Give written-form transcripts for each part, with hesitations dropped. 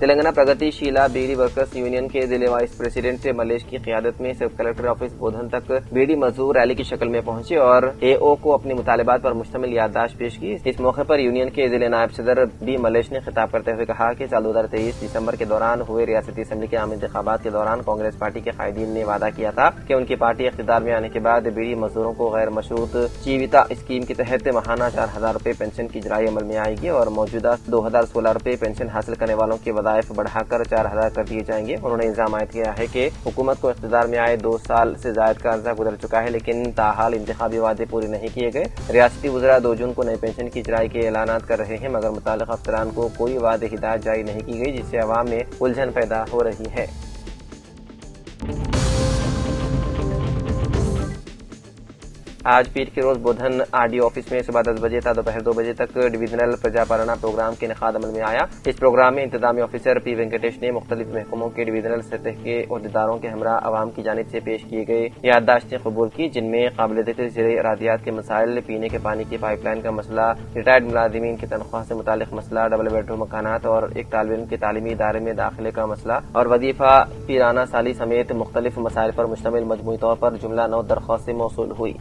تلنگانہ پرگتی شیلا بیڑی workers union کے ضلع وائس پریزیڈنٹ ملیش کی قیادت میں سب کلکٹر آفس بودھن تک بیڑی مزدور ریلی کی شکل میں پہنچے اور اے او کو اپنے مطالبات پر مشتمل یادداشت پیش کی۔ اس موقع پر یونین کے ضلع نائب صدر بی ملیش نے خطاب کرتے ہوئے کہا کہ سال 2023 دسمبر کے دوران ہوئے ریاستی اسمبلی کے عام انتخابات کے دوران کانگریس پارٹی کے قائدین نے وعدہ کیا تھا کہ ان کی پارٹی اقتدار میں آنے کے بعد بیڑی مزدوروں کو غیر مشروط جیوتا اسکیم کے تحت ماہانہ 4,000 روپے پینشن کی اجرائی عمل میں آئے گی اور موجودہ 2,016 روپے پینشن حاصل کرنے والوں کے وظائف بڑھا کر 4,000 کر دیے جائیں گے۔ انہوں نے الزام عائد کیا ہے کہ حکومت کو اقتدار میں آئے 2 سال سے زائد کا عرصہ گزر چکا ہے لیکن تاحال انتخابی وعدے پورے نہیں کیے گئے۔ ریاستی وزراء 2 جون کو نئی پینشن کی اجرائی کے اعلانات کر رہے ہیں مگر متعلقہ افسران کو کوئی وعدے ہدایت جاری نہیں کی گئی جس سے عوام میں الجھن پیدا ہو رہی ہے۔ آج پیر کے روز بودھن آر ڈی او آفس میں صبح 10 بجے تا دوپہر 2 بجے تک ڈویژنل پرجا پالنا پروگرام کے انعقاد عمل میں آیا۔ اس پروگرام میں انتظامی آفیسر پی وینکٹیش نے مختلف محکموں کے ڈویژنل سطح کے عہدیداروں کے ہمراہ عوام کی جانب سے پیش کیے گئے یادداشتیں قبول کی جن میں قابل ذکر زرعی ارادیات کے مسائل، پینے کے پانی کی پائپ لائن کا مسئلہ، ریٹائرڈ ملازمین کی تنخواہ سے متعلق مسئلہ، ڈبل بیڈ روم مکانات اور ایک طالب علم کے تعلیمی ادارے میں داخلے کا مسئلہ اور وظیفہ پیرانہ سالی سمیت مختلف مسائل پر مشتمل مجموعی طور پر جملہ 9 درخواستیں موصول ہوئی۔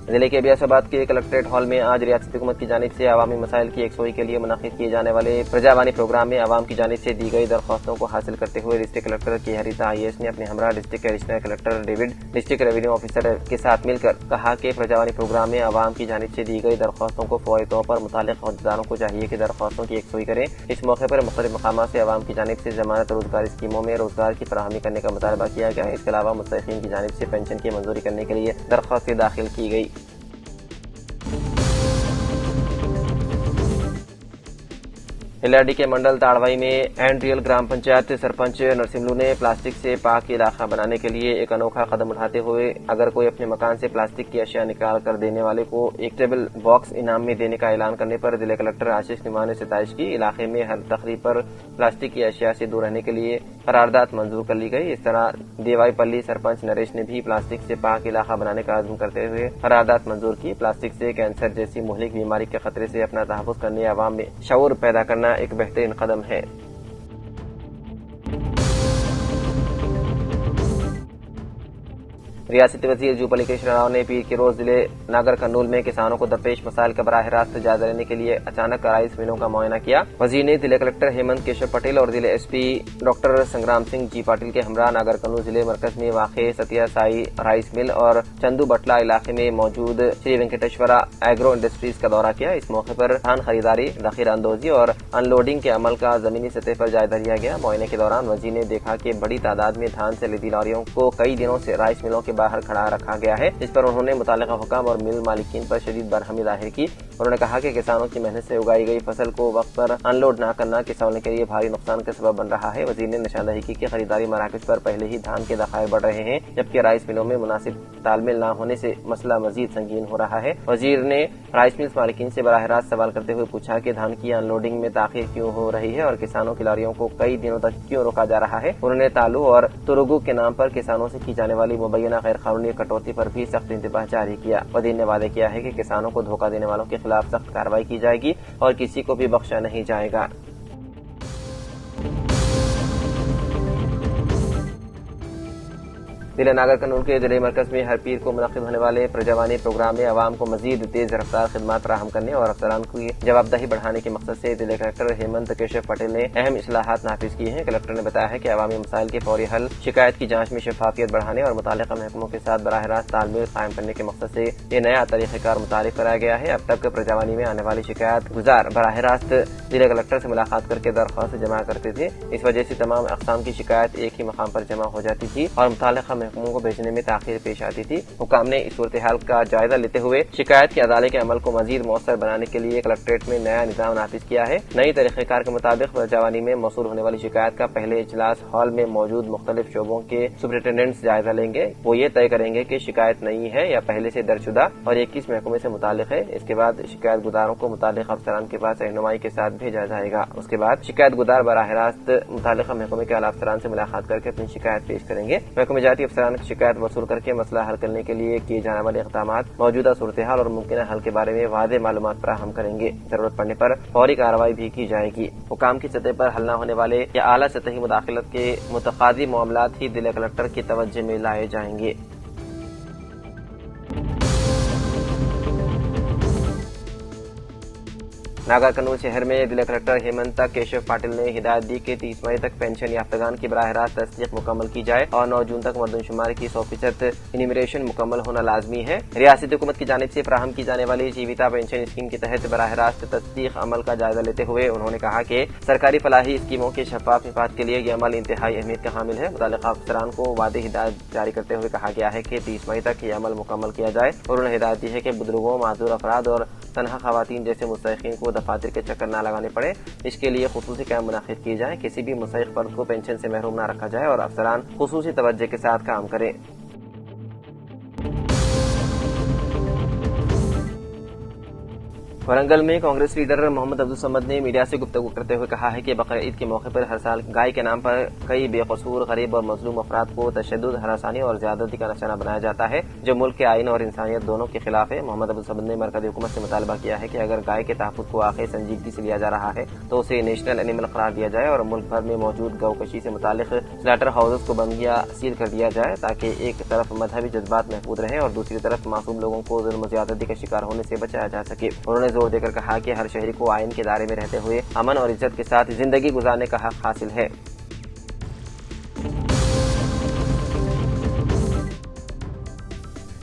ضلع کے بیاس آباد کے کلکٹریٹ ہال میں آج ریاستی حکومت کی جانب سے عوامی مسائل کی یکسوئی کے لیے منعقد کیے جانے والے پرجاوانی پروگرام میں عوام کی جانب سے دی گئی درخواستوں کو حاصل کرتے ہوئے ڈسٹرکٹ کلکٹر کے ہریتا آئی ایس نے اپنے ہمراہ district additional collector David, district revenue officer کے ساتھ مل کر کہا کہ پرجاوانی پروگرام میں عوام کی جانب سے دی گئی درخواستوں کو فوری طور پر متعلق عہدیداروں کو چاہیے کہ درخواستوں کی یکسوئی کریں۔ اس موقع پر مختلف مقامات سے عوام کی جانب سے ضمانت روزگار اسکیموں میں روزگار کی فراہمی کرنے کا مطالبہ کیا گیا۔ اس کے علاوہ مستحقین کی جانب سے پینشن کی منظوری کرنے کے لیے درخواستیں داخل کی گئی۔ ایل آر ڈی کے منڈل تاڑوائی میں اینڈریل گرام پنچایت سرپنچ نرسملو نے پلاسٹک سے پاک علاقہ بنانے کے لیے ایک انوکھا قدم اٹھاتے ہوئے اگر کوئی اپنے مکان سے پلاسٹک کی اشیاء نکال کر دینے والے کو ایک ٹیبل باکس انعام میں دینے کا اعلان کرنے پر ضلع کلکٹر آشیش نما نے ستائش کی۔ علاقے میں ہر تقریب پر پلاسٹک کی اشیاء سے دور رہنے کے لیے قرارداد منظور کر لی گئی۔ اس طرح دیوائی پلی سرپنچ نریش نے بھی پلاسٹک سے پاک علاقہ بنانے کا عزم کرتے ہوئے قرارداد منظور کی۔ پلاسٹک سے کینسر جیسی مہلک بیماری کے خطرے سے اپنا تحفظ کرنے عوام میں شعور پیدا کرنا ایک بہترین قدم ہے۔ ریاستی وزیر جوپلی کرشنا راؤ نے پیر کے روز ضلع ناگر کرنول میں کسانوں کو درپیش مسائل کا براہ راست جائزہ لینے کے لیے اچانک رائس ملوں کا معائنہ کیا۔ وزیر نے ضلع کلکٹر ہیمنت کیشو پٹیل اور ضلع ایس پی ڈاکٹر سنگرام سنگھ جی پاٹل کے ہمراہ ناگر کرنول ضلع مرکز میں واقع ستیہ سائی رائس مل اور چندو بٹلہ علاقے میں موجود شری وینکٹیشورا ایگرو انڈسٹریز کا دورہ کیا۔ اس موقع پر دھان خریداری، ذخیرہ اندوزی اور ان لوڈنگ کے عمل کا زمینی سطح پر جائزہ لیا گیا۔ معائنے کے دوران وزیر نے دیکھا کہ بڑی تعداد میں دھان سے لدی لاریوں کو کئی دنوں سے رائس ملوں کے باہر کھڑا رکھا گیا ہے، جس پر انہوں نے متعلقہ حکام اور مل مالکین پر شدید برہمی ظاہر کی۔ انہوں نے کہا کہ کسانوں کی محنت سے اگائی گئی فصل کو وقت پر ان لوڈ نہ کرنا کسانوں کے لیے بھاری نقصان کا سبب بن رہا ہے۔ وزیر نے نشاندہی کی کہ خریداری مراکز پر پہلے ہی دھان کے ذخائر بڑھ رہے ہیں جبکہ رائس ملوں میں مناسب تال میل نہ ہونے سے مسئلہ مزید سنگین ہو رہا ہے۔ وزیر نے رائس ملز مالکین سے براہ راست سوال کرتے ہوئے پوچھا کہ دھان کی ان لوڈنگ میں تاخیر کیوں ہو رہی ہے اور کسانوں کی لاریوں کو کئی دنوں تک کیوں روکا جا رہا ہے۔ انہوں نے تالو اور ترگو کے نام پر کسانوں سے کی جانے والی مبینہ غیر قانونی کٹوتی پر بھی سخت انتباہ جاری کیا۔ وزیر نے وعدہ کیا ہے کہ کسانوں کو دھوکہ دینے والوں کے خلاف سخت کارروائی کی جائے گی اور کسی کو بھی بخشا نہیں جائے گا۔ ضلع ناگر کرنول کے ضلع مرکز میں ہر پیر کو منعقد ہونے والے پرجاوانی پروگرام میں عوام کو مزید تیز رفتار خدمات فراہم کرنے اور افسران کی جوابدہی بڑھانے کے مقصد سے ضلع کلکٹر ہیمنت کیشو پٹیل نے اہم اصلاحات نافذ کی ہیں۔ کلکٹر نے بتایا ہے کہ عوامی مسائل کے فوری حل، شکایت کی جانچ میں شفافیت بڑھانے اور متعلقہ محکموں کے ساتھ براہ راست تال میل قائم کرنے کے مقصد سے یہ نیا طریقہ کار متعارف کرایا گیا ہے۔ اب تک پرجاوانی میں آنے والی شکایت گزار براہ راست ضلع کلکٹر سے ملاقات کر کے درخواست جمع کرتے تھے۔ اس وجہ سے تمام اقسام کی شکایت ایک ہی مقام پر جمع ہو جاتی تھی اور متعلقہ محکموں کو بھیجنے میں تاخیر پیش آتی تھی۔ حکام نے اس صورتحال کا جائزہ لیتے ہوئے شکایت کی ادالے کے عمل کو مزید مؤثر بنانے کے لیے کلکٹریٹ میں نیا نظام نافذ کیا ہے۔ نئی طریقہ کار کے مطابق پرجاوانی میں موصول ہونے والی شکایت کا پہلے اجلاس ہال میں موجود مختلف شعبوں کے سپرنٹینڈنٹس جائزہ لیں گے۔ وہ یہ طے کریں گے کہ شکایت نئی ہے یا پہلے سے درج شدہ اور یہ کس محکمے سے متعلق ہے۔ اس کے بعد شکایت گزاروں کو متعلقہ افسران کے پاس رہنمائی کے ساتھ بھیجا جائے گا۔ اس کے بعد شکایت گزار براہ راست متعلقہ محکمے کے اعلیٰ افسران سے ملاقات کر کے اپنی شکایت پیش کریں گے۔ محکمہ جاتی افسران افسران کی شکایت وصول کر کے مسئلہ حل کرنے کے لیے کیے جانے والے اقدامات، موجودہ صورتحال اور ممکنہ حل کے بارے میں واضح معلومات فراہم کریں گے۔ ضرورت پڑنے پر فوری کارروائی بھی کی جائے گی۔ حکام کی سطح پر حل نہ ہونے والے یا اعلیٰ سطحی مداخلت کے متقاضی معاملات ہی ضلع کلکٹر کی توجہ میں لائے جائیں گے۔ ناگر کنول شہر میں ضلع کلکٹر ہیمنتا کیشو پاٹل نے ہدایت دی کہ 30 مئی تک پینشن یافتگان کی براہ راست تصدیق مکمل کی جائے اور 9 جون تک مردم شمار کی 100% انیمریشن مکمل ہونا لازمی ہے۔ ریاستی حکومت کی جانب سے فراہم کی جانے والی جیوتا پینشن اسکیم کے تحت براہ راست تصدیق عمل کا جائزہ لیتے ہوئے انہوں نے کہا کہ سرکاری فلاحی اسکیموں کے شفاف نفاذ کے لیے یہ عمل انتہائی اہمیت کا حامل ہے۔ متعلقہ افسران کو واضح ہدایت جاری کرتے ہوئے کہا گیا ہے کہ 30 مئی تک یہ عمل مکمل کیا جائے اور انہوں نے ہدایت دی ہے کہ بزرگوں، معذور افراد اور تنہا خواتین جیسے مستحقین کو دفاتر کے چکر نہ لگانے پڑے، اس کے لیے خصوصی کیمپ منعقد کیے جائیں، کسی بھی مستحق فرد کو پینشن سے محروم نہ رکھا جائے اور افسران خصوصی توجہ کے ساتھ کام کریں۔ ورنگل میں کانگریس لیڈر محمد عبدالصمد نے میڈیا سے گفتگو کرتے ہوئے کہا ہے کہ بقرعید کے موقع پر ہر سال گائے کے نام پر کئی بے قصور غریب اور مظلوم افراد کو تشدد، ہراسانی اور زیادتی کا نشانہ بنایا جاتا ہے، جو ملک کے آئین اور انسانیت دونوں کے خلاف ہے۔ محمد عبدالصمد نے مرکزی حکومت سے مطالبہ کیا ہے کہ اگر گائے کے تحفظ کو آخر سنجیدگی سے لیا جا رہا ہے تو اسے نیشنل اینیمل قرار دیا جائے اور ملک بھر میں موجود گو کشی سے متعلق سلاٹر ہاؤسز کو بند یا سیل کر دیا جائے، تاکہ ایک طرف مذہبی جذبات محفوظ رہیں اور دوسری طرف معصوم لوگوں کو ظلم و زیادتی کا شکار ہونے سے بچایا جا سکے۔ انہوں نے زور دے کر کہا کہ ہر شہری کو آئین کے دائرے میں رہتے ہوئے امن اور عزت کے ساتھ زندگی گزارنے کا حق حاصل ہے۔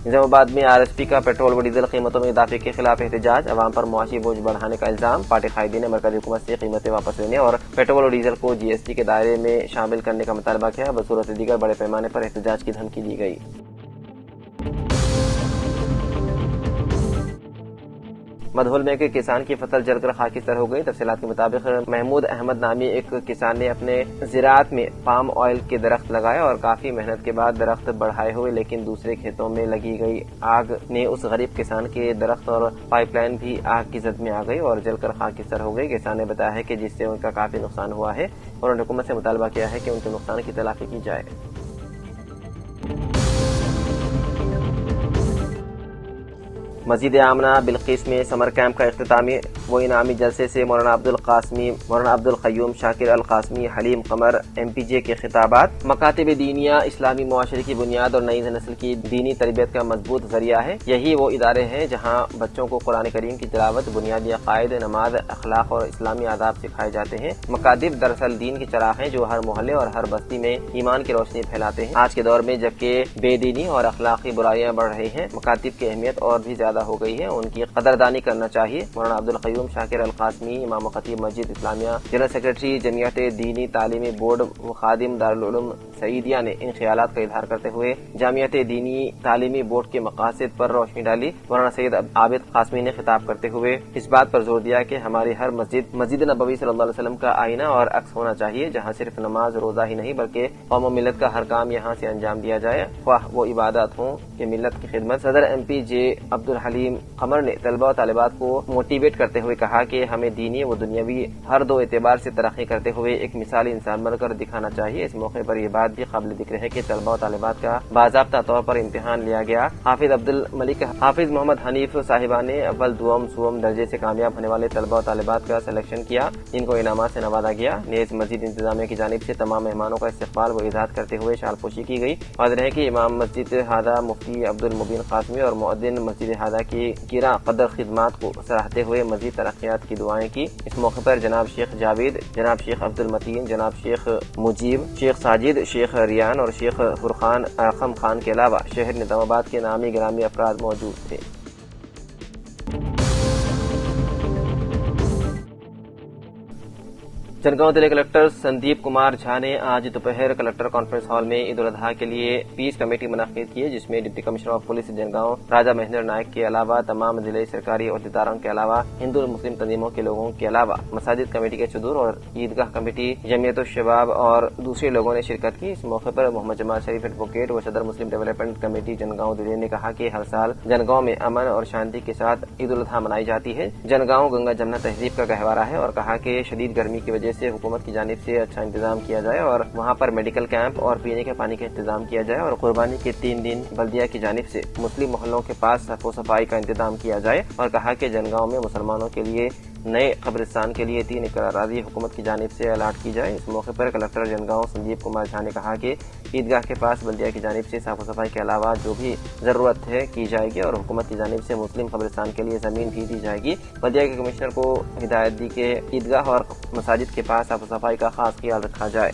نظام آباد میں آر ایس پی کا پیٹرول و ڈیزل قیمتوں میں اضافے کے خلاف احتجاج، عوام پر معاشی بوجھ بڑھانے کا الزام، پارٹی قائدین نے مرکزی حکومت سے قیمتیں واپس لینے اور پیٹرول و ڈیزل کو جی ایس ٹی کے دائرے میں شامل کرنے کا مطالبہ کیا۔ بصورت دیگر بڑے پیمانے پر احتجاج کی دھمکی دی گئی۔ مدھول میں ایک کسان کی فصل جل کر خاکستر ہو گئی۔ تفصیلات کے مطابق محمود احمد نامی ایک کسان نے اپنے زراعت میں پام آئل کے درخت لگائے اور کافی محنت کے بعد درخت بڑھائے ہوئے، لیکن دوسرے کھیتوں میں لگی گئی آگ نے اس غریب کسان کے درخت اور پائپ لائن بھی آگ کی زد میں آ گئی اور جل کر خاکستر ہو گئی۔ کسان نے بتایا ہے کہ جس سے ان کا کافی نقصان ہوا ہے اور انہوں نے حکومت سے مطالبہ کیا ہے کہ ان کے نقصان کی تلافی کی جائے۔ مسجد آمنہ بلقیس میں سمر کیمپ کا اختتامی و انعامی جلسے سے مولانا عبدالقاسمی، مولانا عبدالقیوم شاکر القاسمی، حلیم قمر ایم پی جے کے خطابات۔ مکاتب دینیہ اسلامی معاشرے کی بنیاد اور نئی نسل کی دینی تربیت کا مضبوط ذریعہ ہے۔ یہی وہ ادارے ہیں جہاں بچوں کو قرآن کریم کی تلاوت، بنیادی عقائد، نماز، اخلاق اور اسلامی آداب سکھائے جاتے ہیں۔ مکاتب دراصل دین کے چراغ ہیں جو ہر محلے اور ہر بستی میں ایمان کی روشنی پھیلاتے ہیں۔ آج کے دور میں جبکہ بے دینی اور اخلاقی برائیاں بڑھ رہی ہیں، مکاتب کی اہمیت اور بھی زیادہ ہو گئی ہے، ان کی قدردانی کرنا چاہیے۔ مولانا عبدالقیوم شاکر القاسمی، امام و خطیب مسجد اسلامیہ، جنرل سیکرٹری جمعیت دینی تعلیمی بورڈ و خادم دارالعلوم سعیدیہ نے ان خیالات کا اظہار کرتے ہوئے جامعیت دینی تعلیمی بورڈ کے مقاصد پر روشنی ڈالی۔ مولانا سید عابد قاسمی نے خطاب کرتے ہوئے اس بات پر زور دیا کہ ہماری ہر مسجد نبوی صلی اللہ علیہ وسلم کا آئینہ اور عکس ہونا چاہیے، جہاں صرف نماز روزہ ہی نہیں بلکہ قوم و ملت کا ہر کام یہاں سے انجام دیا جائے، خواہ وہ عبادات ہوں کہ ملت کی خدمت۔ صدر ایم پی جے عبدالحلیم قمر نے طلباء و طالبات کو موٹیویٹ کرتے ہوئے کہا کہ ہمیں دینی و دنیاوی ہر دو اعتبار سے ترقی کرتے ہوئے ایک مثالی انسان بن کر دکھانا چاہیے۔ اس موقع پر یہ بات بھی قابل ذکر ہے کہ طلباء و طالبات کا باضابطہ طور پر امتحان لیا گیا۔ حافظ عبدالملک، حافظ محمد حنیف صاحبہ نے اول، دوم، سوم درجے سے کامیاب ہونے والے طلباء و طالبات کا سلیکشن کیا، جن کو انعامات سے نوازا گیا۔ نیز مسجد انتظامیہ کی جانب سے تمام مہمانوں کا استقبال و اعزاز کرتے ہوئے شال پوشی کی گئی۔ واضح ہے کہ امام مسجد ہادہ مفتی عبدالمبین قاسمی اور مؤذن مسجد ہادہ کی گراں قدر خدمات کو سراہتے ہوئے مزید ترقیات کی دعائیں کی۔ اس موقع پر جناب شیخ جاوید، جناب شیخ عبدالمتین، جناب شیخ مجیب، شیخ ساجد، شیخ ریان اور شیخ فرقان اعظم خان کے علاوہ شہر نظام آباد کے نامی گرامی افراد موجود تھے۔ جنگاؤں ضلع کلکٹر سندیپ کمار جھا نے آج دوپہر کلکٹر کانفرنس ہال میں عید الاضحیٰ کے لیے پیس کمیٹی منعقد کی ہے، جس میں ڈپٹی کمشنر آف پولیس جنگاؤں راجہ مہندر نائک کے علاوہ تمام ضلعی سرکاری عہدیداروں کے علاوہ ہندو اور مسلم تنظیموں کے لوگوں کے علاوہ مساجد کمیٹی کے صدور اور عیدگاہ کمیٹی، جمعیت الشباب اور دوسرے لوگوں نے شرکت کی۔ اس موقع پر محمد جمال شریف ایڈوکیٹ و صدر مسلم ڈیولپمنٹ کمیٹی جنگاؤں ضلع نے کہا کہ ہر سال جنگاؤں میں امن اور شانتی کے ساتھ عید الاضحیٰ منائی جاتی ہے۔ جنگاؤں گنگا جمنا تہذیب کا گہوارہ ہے اور کہا کہ شدید گرمی کی وجہ سے حکومت کی جانب سے اچھا انتظام کیا جائے اور وہاں پر میڈیکل کیمپ اور پینے کے پانی کا انتظام کیا جائے اور قربانی کے 3 دن بلدیہ کی جانب سے مسلم محلوں کے پاس صف و صفائی کا انتظام کیا جائے اور کہا کہ جنگاؤں میں مسلمانوں کے لیے نئے قبرستان کے لیے 3 ایکڑ اراضی حکومت کی جانب سے الاٹ کی جائے۔ اس موقع پر کلکٹر جنگاؤں سندیپ کمار جھا نے کہا کہ عیدگاہ کے پاس بلدیہ کی جانب سے صاف و صفائی کے علاوہ جو بھی ضرورت ہے کی جائے گی اور حکومت کی جانب سے مسلم قبرستان کے لیے زمین بھی دی جائے گی۔ بلدیہ کے کمشنر کو ہدایت دی کہ عیدگاہ اور مساجد کے پاس صاف و صفائی کا خاص خیال رکھا جائے۔